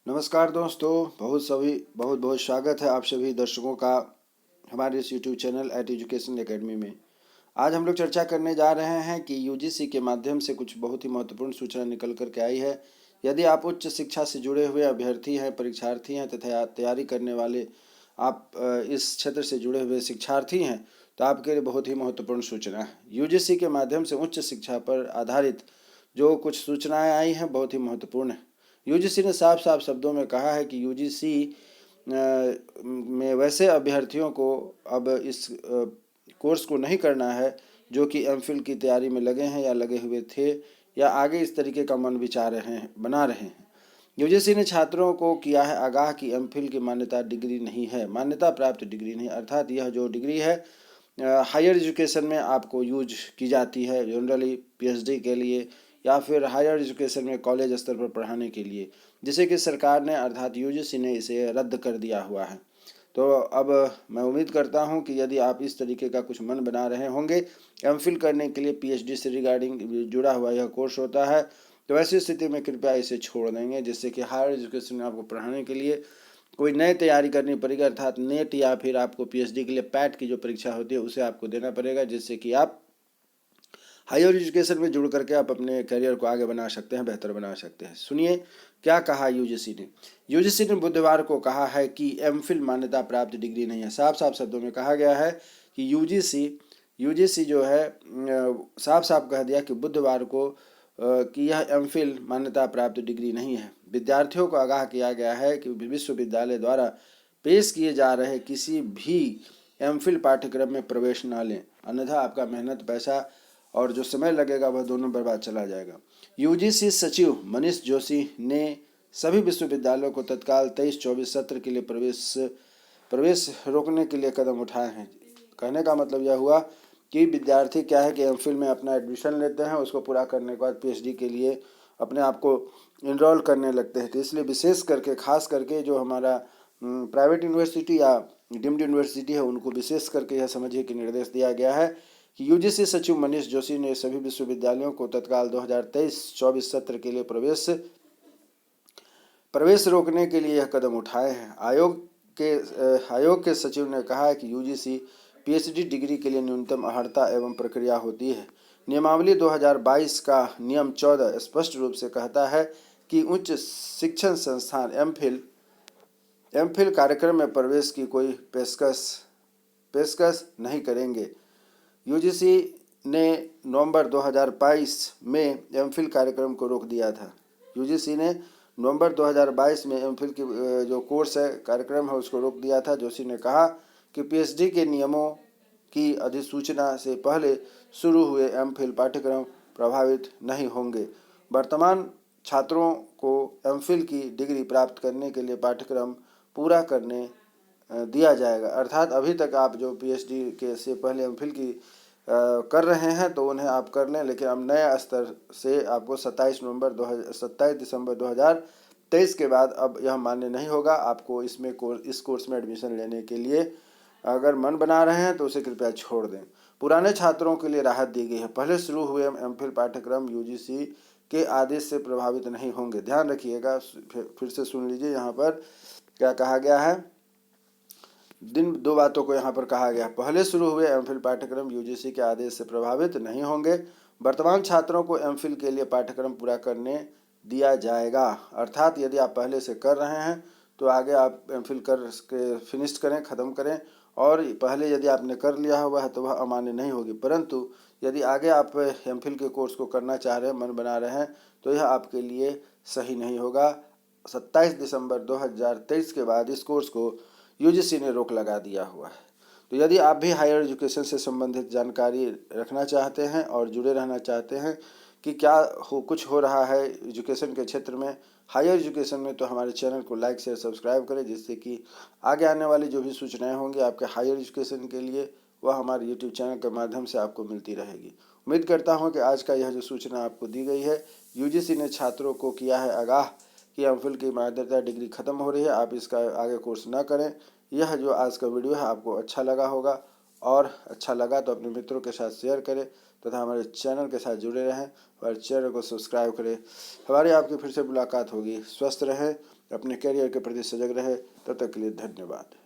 नमस्कार दोस्तों, बहुत बहुत स्वागत है आप सभी दर्शकों का हमारे इस YouTube channel at education academy में। आज हम लोग चर्चा करने जा रहे हैं कि यूजीसी के माध्यम से कुछ बहुत ही महत्वपूर्ण सूचना निकल कर के आई है। यदि आप उच्च शिक्षा से जुड़े हुए अभ्यर्थी हैं, परीक्षार्थी हैं तथा तैयारी करने वाले आप इस क्षेत्र से जुड़े हुए शिक्षार्थी हैं तो आपके लिए बहुत ही महत्वपूर्ण सूचना है। यूजीसी के माध्यम से उच्च शिक्षा पर आधारित जो कुछ सूचनाएं आई हैं बहुत ही महत्वपूर्ण है। यूजीसी ने साफ साफ शब्दों में कहा है कि यूजीसी में वैसे अभ्यर्थियों को अब इस कोर्स को नहीं करना है जो कि एमफिल की तैयारी में लगे हैं या लगे हुए थे या आगे इस तरीके का मन विचार बना रहे हैं। यूजीसी ने छात्रों को किया है आगाह कि एमफिल की मान्यता डिग्री नहीं है, मान्यता प्राप्त डिग्री नहीं, अर्थात यह जो डिग्री है हायर एजुकेशन में आपको यूज की जाती है, जनरली पीएचडी के लिए या फिर हायर एजुकेशन में कॉलेज स्तर पर पढ़ाने के लिए, जिसे कि सरकार ने अर्थात यूजीसी ने इसे रद्द कर दिया हुआ है। तो अब मैं उम्मीद करता हूं कि यदि आप इस तरीके का कुछ मन बना रहे होंगे एमफिल करने के लिए, पीएचडी से रिगार्डिंग जुड़ा हुआ यह कोर्स होता है, तो ऐसी स्थिति में कृपया इसे छोड़ देंगे, जिससे कि हायर एजुकेशन में आपको पढ़ाने के लिए कोई नई तैयारी करनी पड़ेगी, अर्थात नेट या फिर आपको पीएचडी के लिए पैट की जो परीक्षा होती है उसे आपको देना पड़ेगा, जिससे कि आप हायर एजुकेशन में जुड़ करके आप अपने करियर को आगे बना सकते हैं, बेहतर बना सकते हैं। सुनिए क्या कहा यूजीसी ने। यूजीसी ने बुधवार को कहा है कि एमफिल मान्यता प्राप्त डिग्री नहीं है। साफ साफ शब्दों में कहा गया है कि यूजीसी जो है साफ साफ कह दिया कि बुधवार को कि यह एमफिल मान्यता प्राप्त डिग्री नहीं है। विद्यार्थियों को आगाह किया गया है कि विश्वविद्यालय द्वारा पेश किए जा रहे किसी भी एमफिल पाठ्यक्रम में प्रवेश न लें, अन्यथा आपका मेहनत, पैसा और जो समय लगेगा वह दोनों बर्बाद चला जाएगा। यूजीसी सचिव मनीष जोशी ने सभी विश्वविद्यालयों को तत्काल 23-24 सत्र के लिए प्रवेश रोकने के लिए कदम उठाए हैं। कहने का मतलब यह हुआ कि विद्यार्थी क्या है कि एमफिल में अपना एडमिशन लेते हैं, उसको पूरा करने के बाद पीएचडी के लिए अपने आप को इनरोल करने लगते हैं। तो इसलिए विशेष करके खास करके जो हमारा प्राइवेट यूनिवर्सिटी या डीम्ड यूनिवर्सिटी है उनको विशेष करके यह समझिए कि निर्देश दिया गया है कि यूजीसी सचिव मनीष जोशी ने सभी विश्वविद्यालयों को तत्काल 2023-24 सत्र के लिए प्रवेश रोकने के लिए यह कदम उठाए हैं। आयोग के सचिव ने कहा है कि यूजीसी पीएचडी डिग्री के लिए न्यूनतम अर्हता एवं प्रक्रिया होती है। नियमावली 2022 का नियम 14 स्पष्ट रूप से कहता है कि उच्च शिक्षण संस्थान एमफिल कार्यक्रम में प्रवेश की कोई पेशकश नहीं करेंगे। यूजीसी ने नवंबर 2022 में एमफिल कार्यक्रम को रोक दिया था। यूजीसी ने नवंबर 2022 में एमफिल की जो कोर्स है, कार्यक्रम है, उसको रोक दिया था। जोशी ने कहा कि पीएचडी के नियमों की अधिसूचना से पहले शुरू हुए एमफिल पाठ्यक्रम प्रभावित नहीं होंगे। वर्तमान छात्रों को एमफिल की डिग्री प्राप्त करने के लिए पाठ्यक्रम पूरा करने दिया जाएगा, अर्थात अभी तक आप जो पीएचडी के से पहले एमफिल की कर रहे हैं तो उन्हें आप कर लें, लेकिन अब नए स्तर से आपको 27 दिसंबर 2023 के बाद अब यह मान्य नहीं होगा। आपको इस कोर्स में एडमिशन लेने के लिए अगर मन बना रहे हैं तो उसे कृपया छोड़ दें। पुराने छात्रों के लिए राहत दी गई है। पहले शुरू हुए एमफिल पाठ्यक्रम यूजीसी के आदेश से प्रभावित नहीं होंगे। ध्यान रखिएगा, फिर से सुन लीजिए यहाँ पर क्या कहा गया है। दो बातों को यहाँ पर कहा गया। पहले शुरू हुए एमफिल पाठ्यक्रम यूजीसी के आदेश से प्रभावित नहीं होंगे। वर्तमान छात्रों को एमफिल के लिए पाठ्यक्रम पूरा करने दिया जाएगा, अर्थात यदि आप पहले से कर रहे हैं तो आगे आप एमफिल कर फिनिश करें, ख़त्म करें, और पहले यदि आपने कर लिया हुआ है तो वह अमान्य नहीं होगी। परंतु यदि आगे आप एमफिल के कोर्स को करना चाह रहे हैं, मन बना रहे हैं, तो यह आपके लिए सही नहीं होगा। 27 दिसंबर 2023 के बाद इस कोर्स को यूजीसी ने रोक लगा दिया हुआ है। तो यदि आप भी हायर एजुकेशन से संबंधित जानकारी रखना चाहते हैं और जुड़े रहना चाहते हैं कि क्या कुछ हो रहा है एजुकेशन के क्षेत्र में, हायर एजुकेशन में, तो हमारे चैनल को लाइक शेयर सब्सक्राइब करें, जिससे कि आगे आने वाली जो भी सूचनाएं होंगी आपके हायर एजुकेशन के लिए वह हमारे यूट्यूब चैनल के माध्यम से आपको मिलती रहेगी। उम्मीद करता हूँ कि आज का यह जो सूचना आपको दी गई है, यूजीसी ने छात्रों को किया है आगाह कि एमफिल की मान्यता डिग्री खत्म हो रही है, आप इसका आगे कोर्स ना करें। यह जो आज का वीडियो है आपको अच्छा लगा होगा, और अच्छा लगा तो अपने मित्रों के साथ शेयर करें। तथा हमारे चैनल के साथ जुड़े रहें और चैनल को सब्सक्राइब करें। हमारी आपकी फिर से मुलाकात होगी। स्वस्थ रहें, अपने करियर के प्रति सजग रहें। तब तक के लिए धन्यवाद।